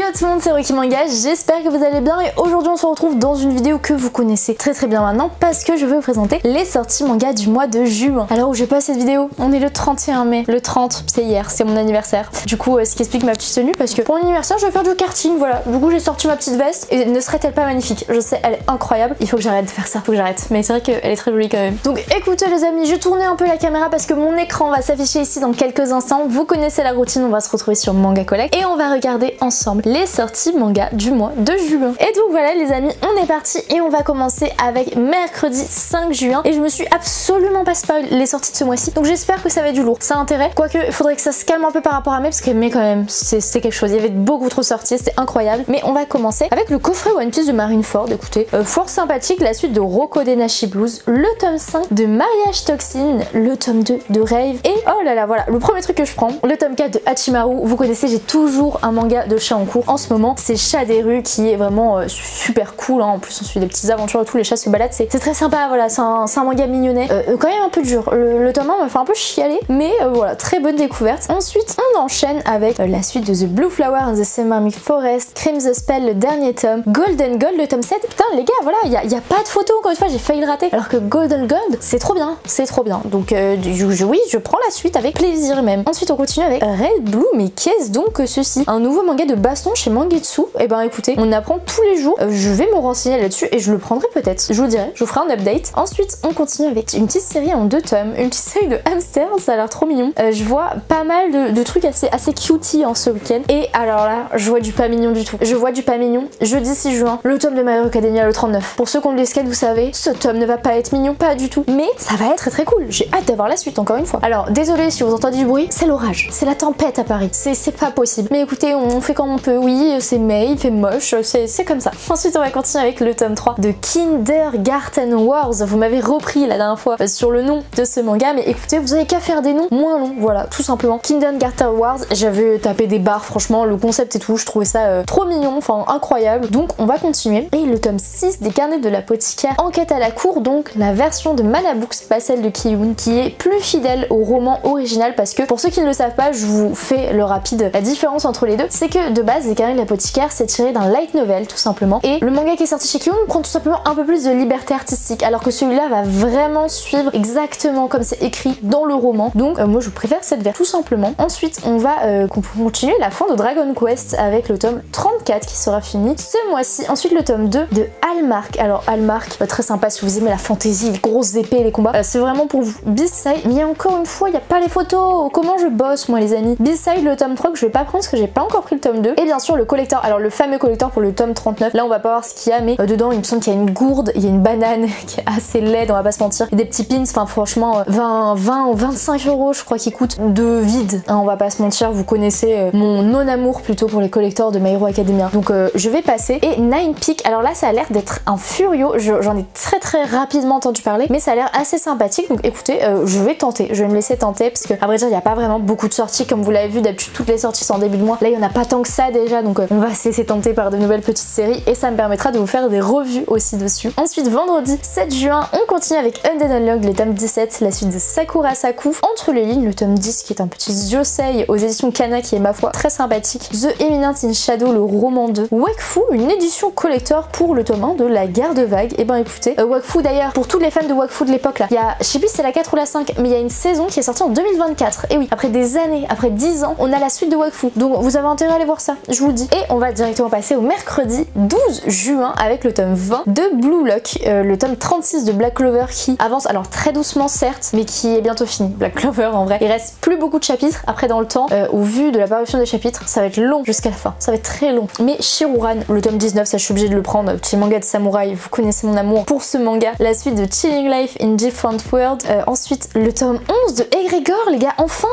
Hello tout le monde, c'est Ruki Manga, j'espère que vous allez bien et aujourd'hui on se retrouve dans une vidéo que vous connaissez très bien maintenant parce que je vais vous présenter les sorties manga du mois de juin. Alors où je passe cette vidéo, on est le 31 mai, le 30 c'est hier, c'est mon anniversaire. Du coup ce qui explique ma petite tenue parce que pour mon anniversaire je vais faire du karting, voilà. Du coup j'ai sorti ma petite veste et ne serait-elle pas magnifique? Je sais, elle est incroyable, il faut que j'arrête de faire ça, faut que j'arrête. Mais c'est vrai qu'elle est très jolie quand même. Donc écoutez les amis, je tournais un peu la caméra parce que mon écran va s'afficher ici dans quelques instants. Vous connaissez la routine, on va se retrouver sur Manga Collect et on va regarder ensemble les sorties manga du mois de juin. Et donc voilà les amis, on est parti et on va commencer avec mercredi 5 juin et je me suis absolument pas spoil les sorties de ce mois-ci, donc j'espère que ça va être du lourd. Ça a intérêt, quoique il faudrait que ça se calme un peu par rapport à mai parce que mai quand même c'est quelque chose, il y avait beaucoup trop de sorties, c'était incroyable. Mais on va commencer avec le coffret One Piece de Marineford, écoutez, fort sympathique, la suite de Rokodenashi Blues, le tome 5 de Mariage Toxin, le tome 2 de Rave et oh là là voilà, le premier truc que je prends, le tome 4 de Hachimaru. Vous connaissez, j'ai toujours un manga de chat en cours en ce moment, c'est Chat des rues qui est vraiment super cool, hein. En plus on suit des petites aventures et tout, les chats se baladent, c'est très sympa, voilà, c'est un manga mignonnet, quand même un peu dur, le tome 1 m'a fait un peu chialer, mais voilà, très bonne découverte. Ensuite on enchaîne avec la suite de The Blue Flower and the Semami Forest, Cream the Spell, le dernier tome, Golden Gold, le tome 7, putain les gars voilà, il y a pas de photo, encore une fois j'ai failli le rater, alors que Golden Gold c'est trop bien, donc oui je prends la suite avec plaisir même. Ensuite on continue avec Red Blue, mais qu'est-ce donc que ceci? Un nouveau manga de baston chez Mangetsu. Et ben écoutez, on apprend tous les jours, je vais me renseigner là-dessus et je le prendrai peut-être, je vous dirai, je vous ferai un update. Ensuite on continue avec une petite série en 2 tomes, une petite série de hamsters, ça a l'air trop mignon. Je vois pas mal de trucs assez cutie en ce week-end, et alors là je vois du pas mignon du tout, je vois du pas mignon. Jeudi 6 juin, le tome de My Hero Academia, le 39. Pour ceux qui ont le skate, vous savez, ce tome ne va pas être mignon, pas du tout, mais ça va être très cool, j'ai hâte d'avoir la suite encore une fois. Alors désolé si vous entendez du bruit, c'est l'orage, c'est la tempête à Paris, c'est pas possible, mais écoutez on fait comme on peut. Oui c'est mai, il fait moche, c'est comme ça. Ensuite on va continuer avec le tome 3 de Kindergarten Wars. Vous m'avez repris la dernière fois sur le nom de ce manga, mais écoutez vous avez qu'à faire des noms moins longs, voilà tout simplement. Kindergarten Wars, j'avais tapé des barres, franchement le concept et tout, je trouvais ça trop mignon, enfin incroyable. Donc on va continuer. Et le tome 6 des Carnets de l'apothicaire, Enquête à la cour, donc la version de Manabooks, pas celle de Kiyun, qui est plus fidèle au roman original, parce que pour ceux qui ne le savent pas, je vous fais le rapide. La différence entre les deux, c'est que de base les Carnets de l'apothicaire c'est tiré d'un light novel tout simplement, et le manga qui est sorti chez Kiyun prend tout simplement un peu plus de liberté artistique, alors que celui-là va vraiment suivre exactement comme c'est écrit dans le roman. Donc moi je préfère cette version tout simplement. Ensuite on va continuer la fin de Dragon Quest avec le tome 34 qui sera fini ce mois-ci. Ensuite le tome 2 de Hallmark. Alors Hallmark, très sympa si vous aimez la fantasy, les grosses épées, les combats, c'est vraiment pour vous. B-Side, mais encore une fois il n'y a pas les photos, comment je bosse moi les amis. B-Side le tome 3 que je vais pas prendre parce que j'ai pas encore pris le tome 2, et bien sûr le collector, alors le fameux collector pour le tome 39, là on va pas voir ce qu'il y a, mais dedans il me semble qu'il y a une gourde, il y a une banane qui est assez laide, on va pas se mentir, et des petits pins, enfin franchement 20 ou 25 € je crois qu'ils coûtent, de vide, hein, on va pas se mentir, vous connaissez mon non-amour plutôt pour les collectors de My Hero Academia, donc je vais passer. Et Nine Peak, alors là ça a l'air d'être un furio, j'en ai très rapidement entendu parler, mais ça a l'air assez sympathique, donc écoutez je vais tenter, je vais me laisser tenter, parce que à vrai dire il n'y a pas vraiment beaucoup de sorties, comme vous l'avez vu, d'habitude toutes les sorties sont en début de mois, là il y en a pas tant que ça déjà, donc on va se laisser tenter par de nouvelles petites séries et ça me permettra de vous faire des revues aussi dessus. Ensuite vendredi 7 juin on continue avec Undead Unlocked, le tome 17, la suite de Sakura Saku, Entre les lignes, le tome 10 qui est un petit yosei aux éditions Kana qui est ma foi très sympathique, The Eminent in Shadow, le roman 2, Wakfu, une édition collector pour le tome 1 de La Guerre de Vague. Et ben écoutez, Wakfu d'ailleurs, pour tous les fans de Wakfu de l'époque là, il y a, je sais plus si c'est la 4 ou la 5, mais il y a une saison qui est sortie en 2024, et oui, après des années, après 10 ans, on a la suite de Wakfu, donc vous avez intérêt à aller voir ça, je vous le dis. Et on va directement passer au mercredi 12 juin avec le tome 20 de Blue Lock, le tome 36 de Black Clover qui avance, alors très doucement certes, mais qui est bientôt fini. Black Clover en vrai, il reste plus beaucoup de chapitres, après dans le temps, au vu de la parution des chapitres, ça va être long jusqu'à la fin, ça va être très long. Mais Shiruran, le tome 19, ça je suis obligée de le prendre, petit manga de samouraï, vous connaissez mon amour pour ce manga. La suite de Chilling Life in Different World, ensuite le tome 11 de Egregor, les gars, enfin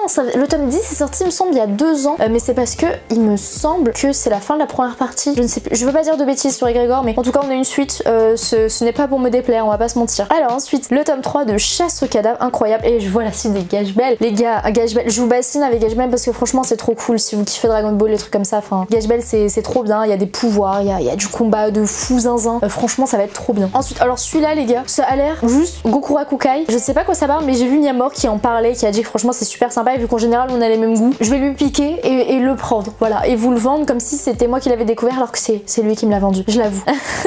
ça, le tome 10 est sorti il me semble il y a 2 ans, mais c'est parce que il me semble que c'est la fin de la première partie, je ne sais plus, je veux pas dire de bêtises sur Egregor, mais en tout cas on a une suite, ce n'est pas pour me déplaire, on va pas se mentir. Alors ensuite le tome 3 de Chasse au cadavre, incroyable, et je vois la suite des Gash Bell, les gars, Gash Bell, je vous bassine avec Gash Bell parce que franchement c'est trop cool si vous kiffez Dragon Ball, les trucs comme ça, enfin Gash Bell c'est trop bien, il y a des pouvoirs, il y a du combat de fou, fou zinzin. Franchement ça va être trop bien. Ensuite alors celui-là les gars, ça a l'air juste Gokurakukai. Je sais pas quoi ça parle mais j'ai vu Niamor qui en parlait, qui a dit que franchement c'est super sympa et vu qu'en général on a les mêmes goûts, je vais lui piquer et le prendre. Voilà, et vous le vendre comme si c'était moi qui l'avais découvert alors que c'est lui qui me l'a vendu, je l'avoue.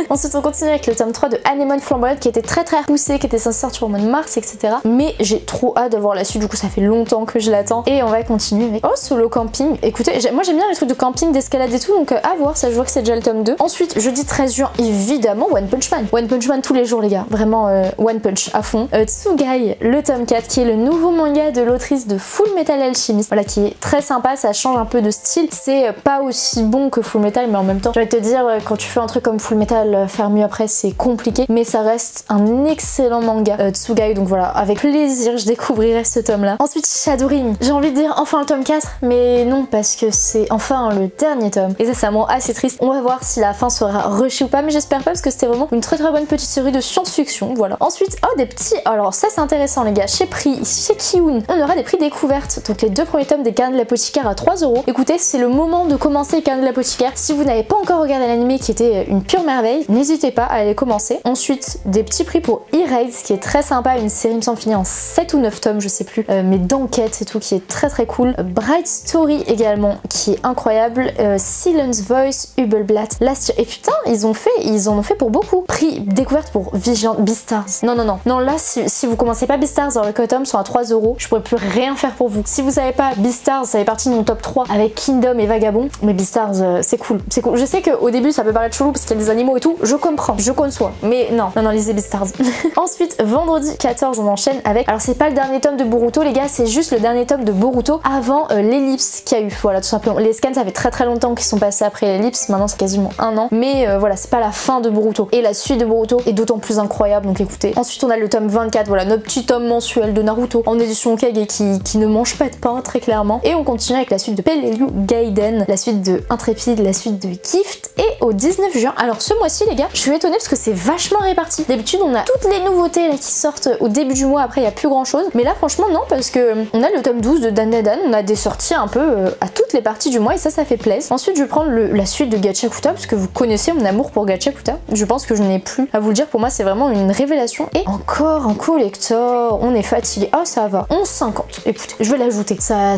Ensuite on continue avec le tome 3 de Anemone Flamboyante qui était très poussé, qui était censé sortir au mois de mars, etc. Mais j'ai trop hâte de voir la suite, du coup ça fait longtemps que je l'attends. Et on va continuer avec Solo Camping. Écoutez, moi j'aime bien les trucs de camping, d'escalade et tout, donc à voir, ça je vois que c'est déjà le tome 2. Ensuite, jeudi 13 juin, évidemment One Punch Man. One Punch Man tous les jours les gars, vraiment One Punch à fond. Tsugai, le tome 4, qui est le nouveau manga de l'autrice de Full Metal Alchemist. Voilà, qui est très sympa, ça change un peu de style. C'est pas aussi bon que Full Metal, mais en même temps, je vais te dire, quand tu fais un truc comme Full Metal, faire mieux après c'est compliqué, mais ça reste un excellent manga Tsugai, donc voilà, avec plaisir je découvrirai ce tome là. Ensuite Shadowing, j'ai envie de dire enfin le tome 4, mais non parce que c'est enfin le dernier tome et ça me rend assez triste. On va voir si la fin sera rushée ou pas, mais j'espère pas parce que c'était vraiment une très bonne petite série de science-fiction, voilà. Ensuite des petits, alors ça c'est intéressant les gars, chez Kiun on aura des prix découvertes, donc les 2 premiers tomes des Cannes de l'apothicaire à 3 €. Écoutez, c'est le moment de commencer les Cannes de l'apothicaire. Si vous n'avez pas encore regardé l'anime qui était une pure merveille, n'hésitez pas à aller commencer. Ensuite des petits prix pour E-Raids qui est très sympa, une série me semble finie en 7 ou 9 tomes, je sais plus, mais d'enquête et tout qui est très cool. Bright Story également qui est incroyable. Silence Voice, Hubelblatt, Last Year. Et putain, ils en ont fait pour beaucoup. Prix découverte pour Vigilant, Beastars. Non, là si vous commencez pas Beastars dans le tomes sont à 3 €, je pourrais plus rien faire pour vous. Si vous savez pas, Beastars ça fait partie de mon top 3 avec Kingdom et Vagabond, mais Beastars c'est cool. Je sais qu'au début ça peut paraître chelou parce qu'il y a des animaux et tout, je comprends, je conçois, mais non, lisez Beastars. Ensuite, vendredi 14, on enchaîne avec, alors c'est pas le dernier tome de Boruto les gars, c'est juste le dernier tome de Boruto avant l'ellipse qu'il y a eu, voilà tout simplement. Les scans ça fait très longtemps qu'ils sont passés après l'ellipse, maintenant c'est quasiment 1 an, mais voilà, c'est pas la fin de Boruto. Et la suite de Boruto est d'autant plus incroyable, donc écoutez. Ensuite on a le tome 24, voilà, notre petit tome mensuel de Naruto en édition Kage et qui ne mange pas de pain très clairement. Et on continue avec la suite de Peleliu Gaiden, la suite de Intrépide, la suite de Gift, et au 19 juin, alors ce mois-ci les gars, je suis étonnée parce que c'est vachement réparti. D'habitude on a toutes les nouveautés là qui sortent au début du mois, après il y a plus grand chose, mais là franchement non, parce que on a le tome 12 de Dan Dan Dan, on a des sorties un peu à toutes les parties du mois et ça fait plaisir. Ensuite je vais prendre la suite de Gachakuta parce que vous connaissez mon amour pour Gachakuta, je pense que je n'ai plus à vous le dire, pour moi c'est vraiment une révélation. Et encore un collector, on est fatigué, ça va, 11,50, écoutez, je vais l'ajouter, ça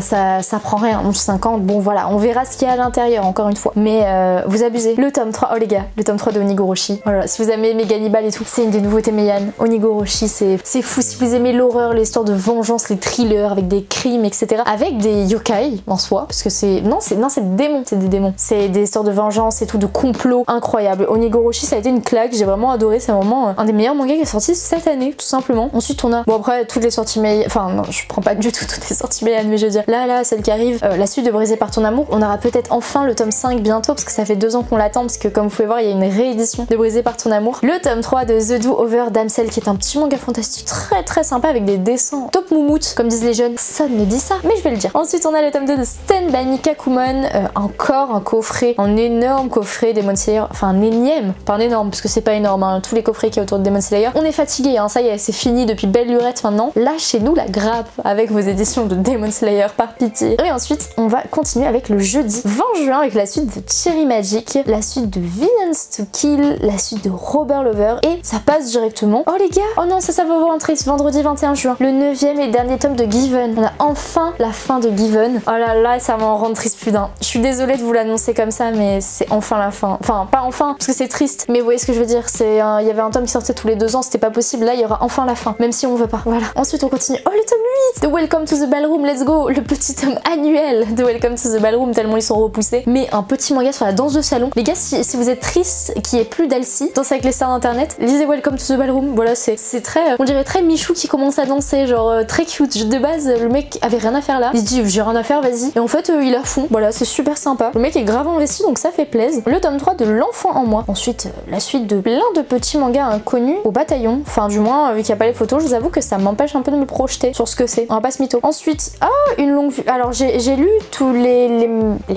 prend rien, 11,50, bon voilà, on verra ce qu'il y a à l'intérieur encore une fois, mais vous abusez. Le tome 3, les gars, le tome 3 de Onigoroshi, voilà, si vous aimez aimé Gannibal et tout, c'est une des nouveautés Meian. Onigoroshi c'est fou, si vous aimez l'horreur, les histoires de vengeance, les thrillers avec des crimes etc, avec des yokai en soi, parce que c'est des démons, c'est des histoires de vengeance et tout, de complot incroyable. Onigoroshi ça a été une claque, j'ai vraiment adoré, c'est vraiment un des meilleurs mangas qui est sorti cette année tout simplement. Ensuite on a, bon après toutes les sorties Meian, enfin non je prends pas du tout toutes les sorties Meian, mais je veux dire là celle qui arrive, la suite de Brisé par ton amour, on aura peut-être enfin le tome 5 bientôt parce que ça fait 2 ans qu'on l'attend, parce que comme vous pouvez voir il y a une réédition de Brisé par ton amour. Le tome 3 de The Do Over Damsel qui est un petit manga fantastique très sympa avec des dessins top moumoute comme disent les jeunes, ça me dit ça mais je vais le dire. Ensuite on a le tome 2 de Stand by Nikakumon, encore un coffret, un énorme coffret Demon Slayer, enfin un énième, pas un énorme parce que c'est pas énorme hein, tous les coffrets qui y a autour de Demon Slayer. On est fatigué hein, ça y est c'est fini depuis belle lurette maintenant, lâchez-nous la grappe avec vos éditions de Demon Slayer par pitié. Et ensuite on va continuer avec le jeudi 20 juin avec la suite de Cherry Magic, la suite de Villains to Kill, la suite de Robert Lover, et ça passe directement, oh les gars, oh non ça va vous rendre triste, vendredi 21 juin, le 9e et dernier tome de Given. On a enfin la fin de Given, oh là ça m'en rend triste plus d'un. Je suis désolée de vous l'annoncer comme ça mais c'est enfin la fin, enfin pas enfin parce que c'est triste, mais vous voyez ce que je veux dire, c'est il y avait un tome qui sortait tous les 2 ans, c'était pas possible, là il y aura enfin la fin, même si on veut pas, voilà. Ensuite on continue, oh le tome 8 de Welcome to the Ballroom, let's go, le petit tome annuel de Welcome to the Ballroom tellement ils sont repoussés, mais un petit manga sur la danse de salon. Les gars si vous êtes triste qu'il n'y ait plus d'Alcy, danse avec les stars d'internet, lisez Welcome to the Ballroom, voilà c'est très, on dirait très Michou qui commence à danser, genre très cute. De base le mec avait rien à faire là, il se dit j'ai rien à faire vas-y, et en fait il a fond, voilà c'est super sympa, le mec est grave investi donc ça fait plaisir. Le tome 3 de L'enfant en moi, ensuite la suite de plein de petits mangas inconnus au bataillon, enfin du moins vu qu'il n'y a pas les photos, je vous avoue que ça m'empêche un peu de me projeter sur ce que c'est, on va pas se mytho. Ensuite une longue vue, alors j'ai lu tous les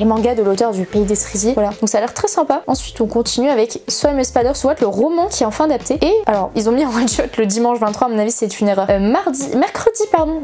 mangas de l'auteur du Pays des Cerisiers, voilà, donc ça a l'air très sympa. Ensuite on continue avec Soy Spider Swat, le roman qui est enfin adapté. Et alors ils ont mis en one shot le dimanche 23, à mon avis c'est une erreur. Mercredi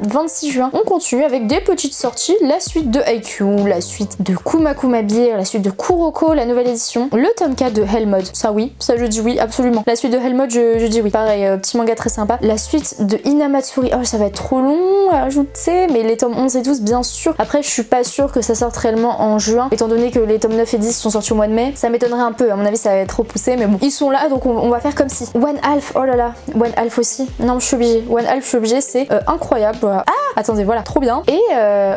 26 juin, on continue avec des petites sorties, la suite de Haikyuu, la suite de Kuma Kuma Beer, la suite de Kuroko, la nouvelle édition, le tome 4 de Hellmode, ça oui, ça je dis oui, absolument. La suite de Hellmode, je dis oui. Pareil, petit manga très sympa. La suite de Inamatsuri, oh ça va être trop long à rajouter, mais les tomes 11 et 12 bien sûr. Après je suis pas sûre que ça sorte réellement en juin, étant donné que les tomes 9 et 10 sont sortis au mois de mai. Ça m'étonnerait un peu, à mon avis ça va être trop poussé, mais bon. Ils sont là, donc on va faire comme si. One Half, oh là là, One Half aussi. Non, je suis obligée. One Half, je suis obligée, c'est incroyable. Voilà. Ah, attendez, voilà, trop bien. Et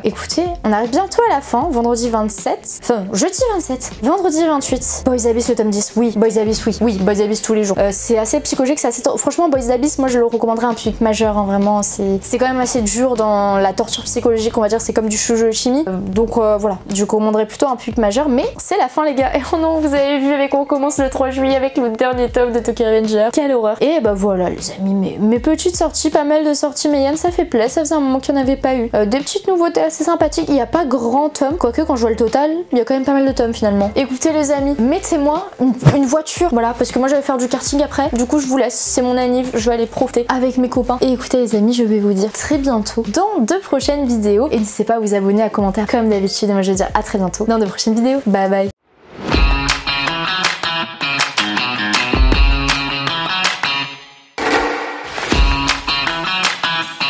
écoutez, on arrive bientôt à la fin, vendredi 27. Enfin, jeudi 27, vendredi 28. Boys Abyss le tome 10, oui. Boys Abyss, oui. Oui, Boys Abyss tous les jours. C'est assez psychologique, c'est assez... Franchement, Boys Abyss, moi je le recommanderais à un public majeur, hein, vraiment. C'est quand même assez dur dans la torture psychologique, on va dire. C'est comme du shoujo chimie. Donc voilà, je recommanderais plutôt un public majeur. Mais c'est la fin, les gars. Et oh non, vous avez vu, avec on commence le 3 juillet avec le dernier tome de Tokyo Revenger. Quelle horreur. Et bah voilà, les amis, mes petites sorties, pas mal de sorties Meian, ça fait plaisir. Ça faisait un moment qu'il n'y en avait pas eu. Des petites nouveautés assez sympathiques. Il n'y a pas grand tome, quoique quand je vois le total, il y a quand même pas mal de tomes finalement. Écoutez les amis, mettez-moi une voiture, voilà, parce que moi je vais faire du karting après. Du coup je vous laisse, c'est mon anniv, je vais aller profiter avec mes copains. Et écoutez les amis, je vais vous dire très bientôt dans de prochaines vidéos. Et n'hésitez pas à vous abonner, à commenter comme d'habitude. Et moi je vais dire à très bientôt dans de prochaines vidéos. Bye bye.